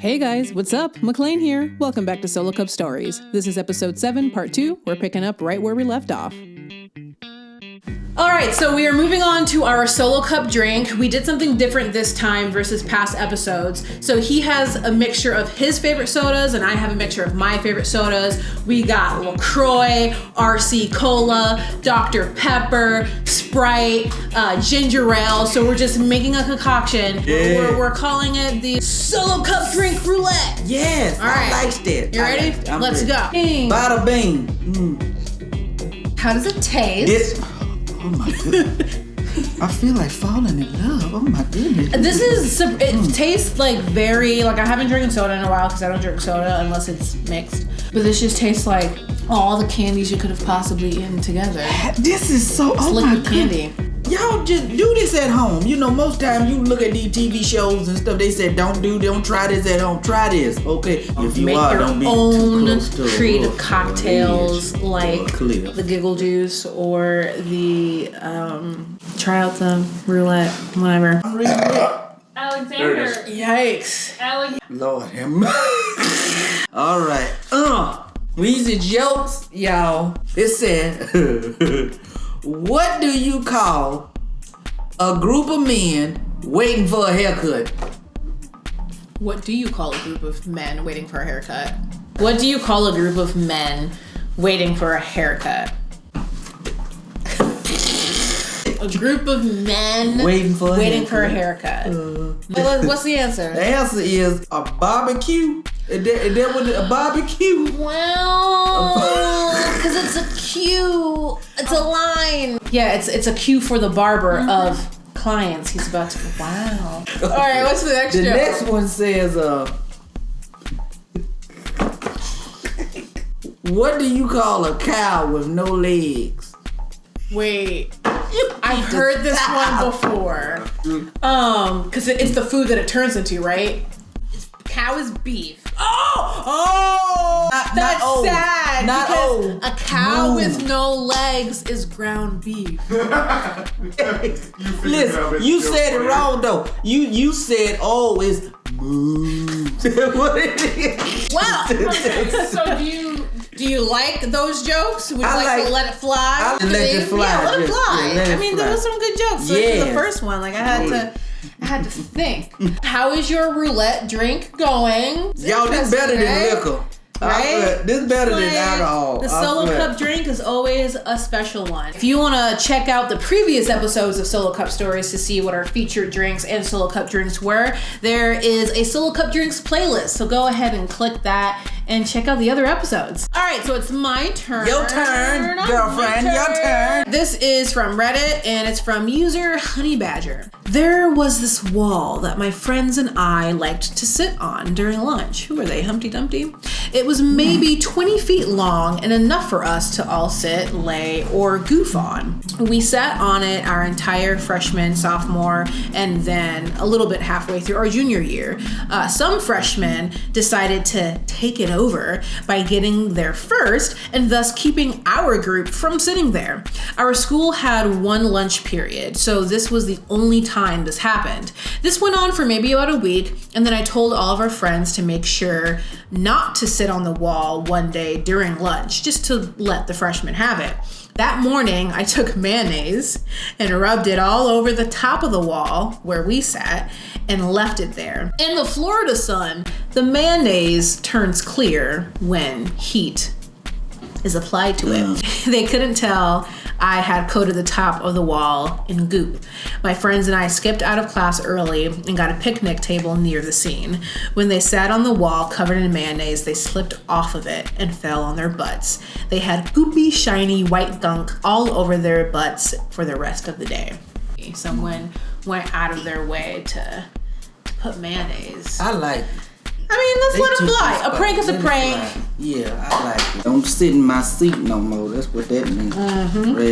Hey guys, what's up? McClain here. Welcome back to Solo Cup Stories. This is episode 7, part 2. We're picking up right where we left off. Alright, so we are moving on to our solo cup drink. We did something different this time versus past episodes. So he has a mixture of his favorite sodas and I have a mixture of my favorite sodas. We got LaCroix, RC Cola, Dr. Pepper, Sprite, ginger ale. So we're just making a concoction. Yeah. We're calling it the solo cup drink roulette. Yes, All right. I like that. You ready? Let's go. Bada bing. How does it taste? Oh my goodness. I feel like falling in love. Oh my goodness. It tastes like very, like I haven't drinking soda in a while because I don't drink soda unless it's mixed. But this just tastes like all the candies you could have possibly eaten together. This is so, it's oh liquid my candy. God. Y'all just do this at home. You know, most times you look at these TV shows and stuff, they said don't try this at home. Try this, okay? If you Make are, your don't be own too close to creative cocktails like clear. the Giggle Juice or the try out the roulette, whatever. I'm reading it. Alexander. Yikes. Lord have mercy. All right. These are jokes, y'all. It said, what do you call a group of men waiting for a haircut? What do you call a group of men waiting for a haircut? What do you call a group of men waiting for a haircut? A group of men waiting for a haircut. What's the answer? The answer is a barbecue. Is that what a barbecue? Well, because it's a cue. It's a line. Yeah, it's a cue for the barber of clients. He's about to. Wow. All right, what's the next The joke? next one says, what do you call a cow with no legs? Wait. I've heard this one before. Because it's the food that it turns into, right? Cow is beef. Oh! That's sad. Not because old. a cow with no legs is ground beef. Listen, you said it wrong though. You said it's moo. What it is? Wow. Okay, so Do you like those jokes? Would you like to let it fly? I let it fly. Yeah, let it Just, fly. yeah, let it I mean, fly. there was some good jokes. So Yes. the first one, like I had to think. How is your roulette drink going? Y'all, this better than Right? liquor. Right? This better than Like, alcohol. The Solo Cup drink is always a special one. If you want to check out the previous episodes of Solo Cup Stories to see what our featured drinks and Solo Cup drinks were, there is a Solo Cup drinks playlist. So go ahead and click that and check out the other episodes. All right, so it's my turn. Your turn, girlfriend. Your turn. This is from Reddit and it's from user Honey Badger. There was this wall that my friends and I liked to sit on during lunch. Who are they, Humpty Dumpty? It was maybe 20 feet long and enough for us to all sit, lay, or goof on. We sat on it our entire freshman, sophomore, and then a little bit halfway through our junior year. Some freshmen decided to take it over by getting there first and thus keeping our group from sitting there. Our school had one lunch period, so this was the only time this happened. This went on for maybe about a week, and then I told all of our friends to make sure not to sit on the wall one day during lunch, just to let the freshmen have it. That morning, I took mayonnaise and rubbed it all over the top of the wall where we sat and left it there. In the Florida sun, the mayonnaise turns clear when heat is applied to it. They couldn't tell I had coated the top of the wall in goop. My friends and I skipped out of class early and got a picnic table near the scene. When they sat on the wall covered in mayonnaise, they slipped off of it and fell on their butts. They had goopy, shiny white gunk all over their butts for the rest of the day. Someone went out of their way to put mayonnaise. I like it. I mean, let's let it fly. A prank is a prank. Yeah, I like it. Don't sit in my seat no more. That's what that means. Right.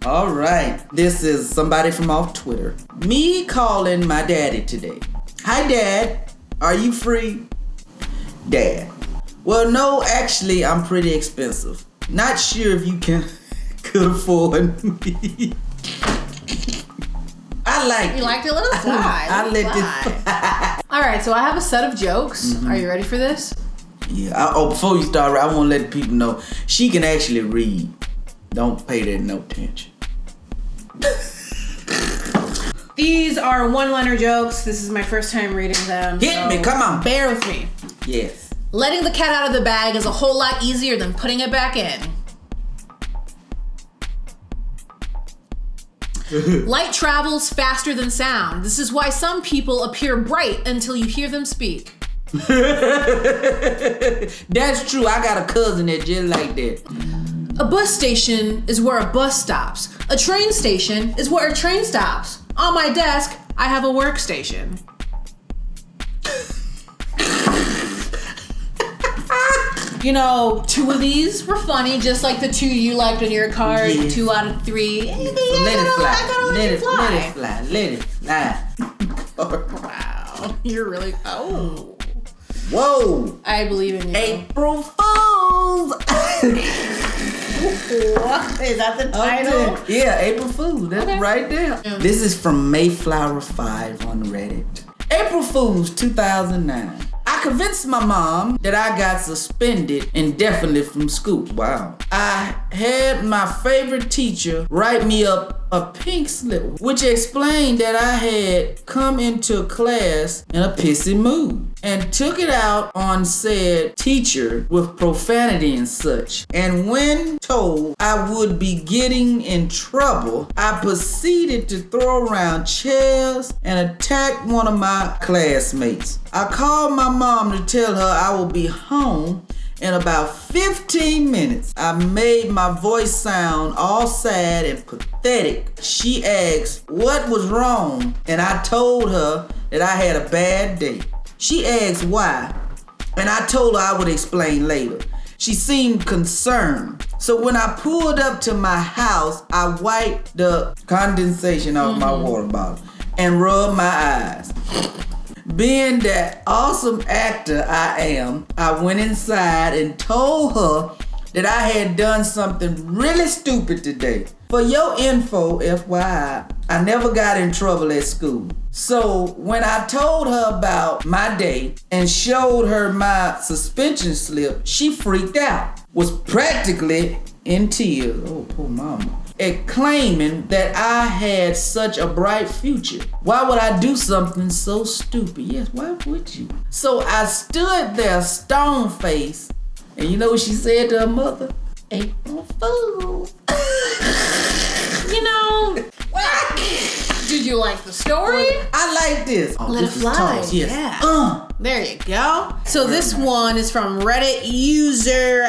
All right. This is somebody from off Twitter. Me calling my daddy today. Hi, Dad. Are you free? Dad. Well, no, actually, I'm pretty expensive. Not sure if you could afford me. I like it. You liked it? Let it fly. I let it fly. All right, so I have a set of jokes. Are you ready for this? Yeah. Before you start, I want to let people know she can actually read. Don't pay that no attention. These are one-liner jokes. This is my first time reading them. Hit me, come on. Bear with me. Yes. Letting the cat out of the bag is a whole lot easier than putting it back in. Light travels faster than sound. This is why some people appear bright until you hear them speak. That's true. I got a cousin that just like that. A bus station is where a bus stops. A train station is where a train stops. On my desk, I have a workstation. You know, 2 of these were funny, just like the 2 you liked on your card. Yes. 2 out of 3. Let it fly. Let it fly. Wow, you're really. Oh. Whoa. I believe in you. April Fools. Is that the title? Okay. Yeah, April Fools. That's Okay. right there. Yeah. This is from Mayflower 5 on Reddit. April Fools 2009. I convinced my mom that I got suspended indefinitely from school. Wow. I had my favorite teacher write me up a pink slip, which explained that I had come into class in a pissy mood and took it out on said teacher with profanity and such. And when told I would be getting in trouble, I proceeded to throw around chairs and attack one of my classmates. I called my mom to tell her I will be home in about 15 minutes. I made my voice sound all sad and pathetic. She asked what was wrong, and I told her that I had a bad day. She asked why, and I told her I would explain later. She seemed concerned. So when I pulled up to my house, I wiped the condensation off my water bottle and rubbed my eyes. Being that awesome actor I am, I went inside and told her that I had done something really stupid today. For your info, FYI, I never got in trouble at school. So when I told her about my day and showed her my suspension slip, she freaked out, was practically in tears. Oh, poor mama. And claiming that I had such a bright future. Why would I do something so stupid? Yes, why would you? So I stood there stone-faced, and you know what she said to her mother? April Fool. You know, did you like the story? I like this. Oh, Let this it is fly. toss, yes. Yeah. There you go. So this one is from Reddit user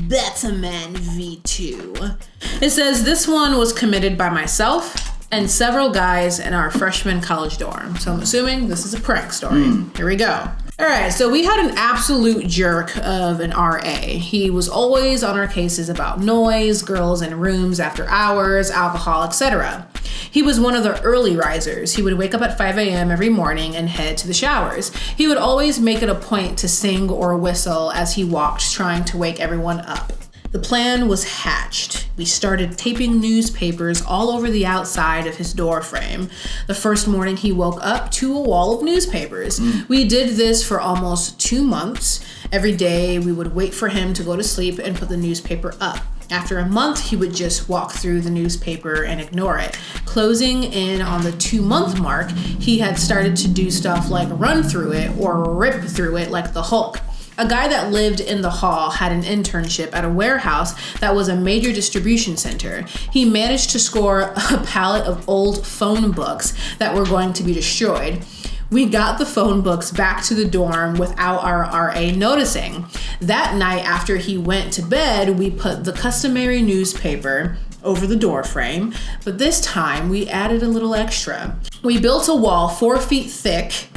BettermanV2. It says this one was committed by myself and several guys in our freshman college dorm. So I'm assuming this is a prank story. Here we go. All right, so we had an absolute jerk of an RA. He was always on our cases about noise, girls in rooms after hours, alcohol, etc. He was one of the early risers. He would wake up at 5 a.m. every morning and head to the showers. He would always make it a point to sing or whistle as he walked, trying to wake everyone up. The plan was hatched. We started taping newspapers all over the outside of his door frame. The first morning he woke up to a wall of newspapers. We did this for almost 2 months. Every day we would wait for him to go to sleep and put the newspaper up. After a month, he would just walk through the newspaper and ignore it. Closing in on the 2-month mark, he had started to do stuff like run through it or rip through it like the Hulk. A guy that lived in the hall had an internship at a warehouse that was a major distribution center. He managed to score a pallet of old phone books that were going to be destroyed. We got the phone books back to the dorm without our RA noticing. That night after he went to bed, we put the customary newspaper over the door frame, but this time we added a little extra. We built a wall 4 feet thick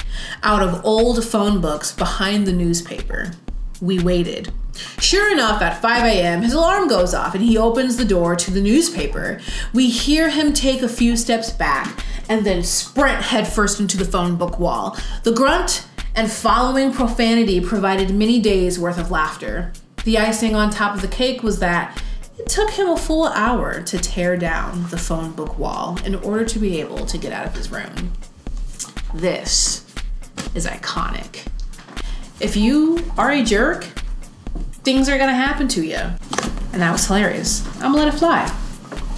out of old phone books behind the newspaper. We waited. Sure enough, at 5 a.m., his alarm goes off and he opens the door to the newspaper. We hear him take a few steps back and then sprint headfirst into the phone book wall. The grunt and following profanity provided many days worth of laughter. The icing on top of the cake was that it took him a full hour to tear down the phone book wall in order to be able to get out of his room. This is iconic. If you are a jerk, things are gonna happen to you. And that was hilarious. I'm gonna let it fly.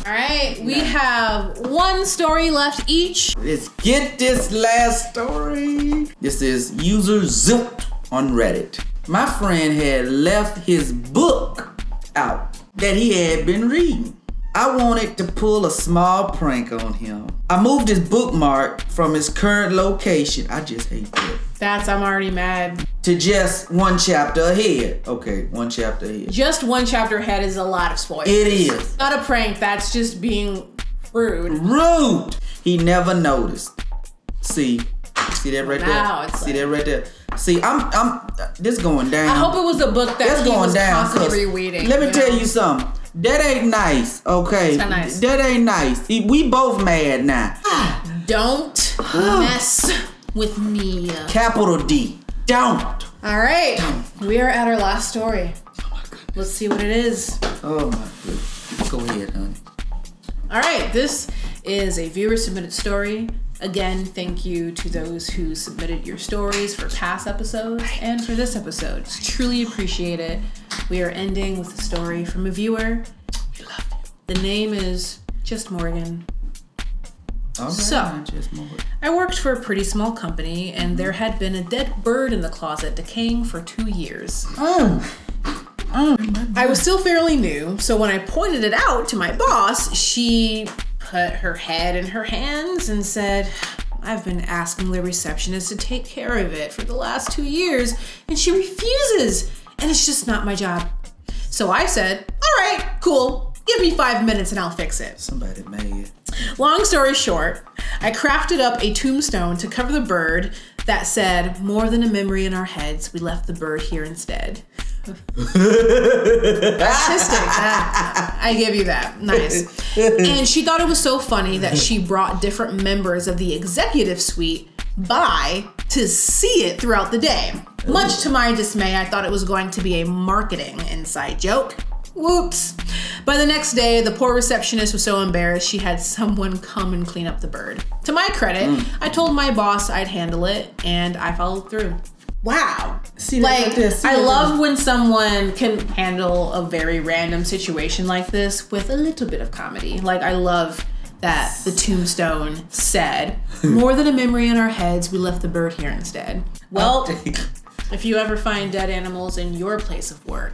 All right, we have one story left each. Let's get this last story. This is user Zilt on Reddit. My friend had left his book out that he had been reading. I wanted to pull a small prank on him. I moved his bookmark from his current location. I just hate that. I'm already mad. To just one chapter ahead. Okay, one chapter ahead. Just one chapter ahead is a lot of spoilers. It is. Not a prank, that's just being rude. Rude! He never noticed. See that right Now there? it's See like- that right there? See, I'm this going down. I hope it was a book that he was constantly rereading. Let me tell you something. That ain't nice, okay? It's not nice. That ain't nice. We both mad now. Don't mess with me. Capital D. Don't. All right, we are at our last story. Oh my goodness. Let's see what it is. Oh my goodness. Go ahead, honey. All right, this is a viewer submitted story. Again, thank you to those who submitted your stories for past episodes and for this episode. Truly appreciate it. We are ending with a story from a viewer. We love you. The name is Just Morgan. All right, So, just more. I worked for a pretty small company, and there had been a dead bird in the closet decaying for 2 years. I was still fairly new, so when I pointed it out to my boss, she put her head in her hands and said, I've been asking the receptionist to take care of it for the last 2 years, and she refuses, and it's just not my job. So I said, all right, cool. Give me 5 minutes and I'll fix it. Somebody mad. Long story short, I crafted up a tombstone to cover the bird that said, more than a memory in our heads, we left the bird here instead. Artistic. I give you that. Nice. And she thought it was so funny that she brought different members of the executive suite by to see it throughout the day. Much to my dismay, I thought it was going to be a marketing inside joke. Whoops. By the next day, the poor receptionist was so embarrassed she had someone come and clean up the bird. To my credit, I told my boss I'd handle it, and I followed through. Wow. See that right there? See I that love right when someone can handle a very random situation like this with a little bit of comedy. Like, I love that the tombstone said, more than a memory in our heads, we left the bird here instead. Well, if you ever find dead animals in your place of work,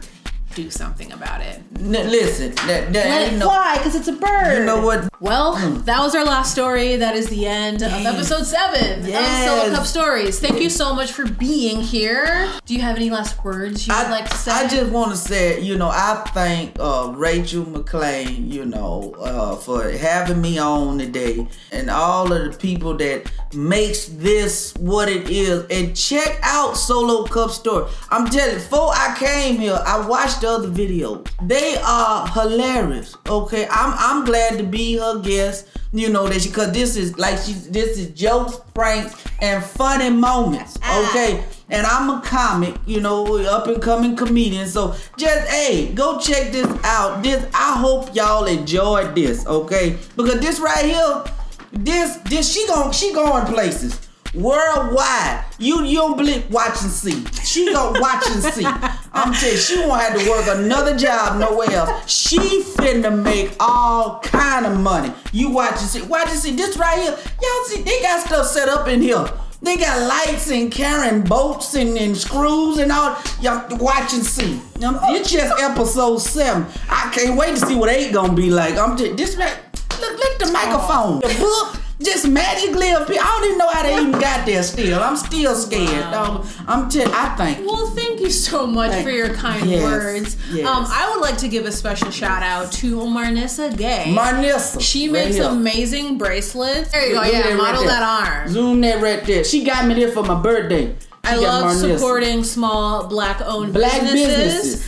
do something about it. Listen, that Let ain't it no. fly, because it's a bird. You know what? Well, that was our last story. That is the end of episode 7 Yes. of Solo Cup Stories. Thank you so much for being here. Do you have any last words you would like to say? I just want to say, I thank Rachel McClain, for having me on today, and all of the people that makes this what it is. And check out Solo Cup Story. I'm telling you, before I came here, I watched the other videos. They are hilarious. Okay, I'm glad to be her guest. Because this is jokes, pranks, and funny moments. Okay. And I'm a comic, up and coming comedian. So just go check this out. I hope y'all enjoyed this, okay? Because this right here, she going places. Worldwide. You don't believe, watch and see. She gonna watch and see. I'm telling you, she won't have to work another job nowhere else. She finna make all kind of money. You watch and see. Watch and see. This right here, y'all see, they got stuff set up in here. They got lights and carrying bolts and screws and all. Y'all watch and see. It's just episode 7. I can't wait to see what 8 gonna be like. This right. Look the microphone. The book just magically appear. I don't even know how they even got there still. I'm still scared. Wow. I think. Well, thank you so much for your kind words. Yes. I would like to give a special shout out to Marnissa Gay. Marnissa. She right makes here. amazing bracelets. There you go. Look at Yeah, that right model there. that arm. Zoom that right there. She got me this for my birthday. I love supporting small Black-owned businesses.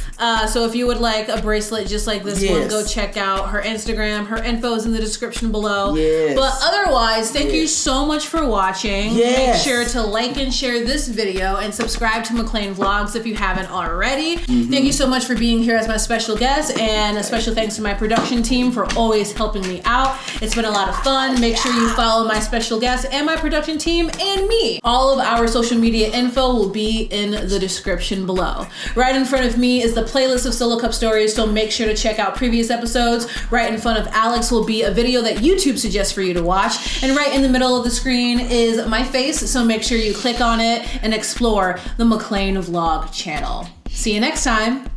So if you would like a bracelet just like this one, go check out her Instagram. Her info is in the description below. Yes. But otherwise, thank you so much for watching. Yes. Make sure to like and share this video and subscribe to McClain Vlogs if you haven't already. Thank you so much for being here as my special guest, and a special thanks to my production team for always helping me out. It's been a lot of fun. Make sure you follow my special guest and my production team and me. All of our social media info will be in the description below. Right in front of me is the playlist of Solo Cup stories, so make sure to check out previous episodes. Right in front of Alex will be a video that YouTube suggests for you to watch, and right in the middle of the screen is my face, so make sure you click on it and explore the McClain Vlog channel. See you next time.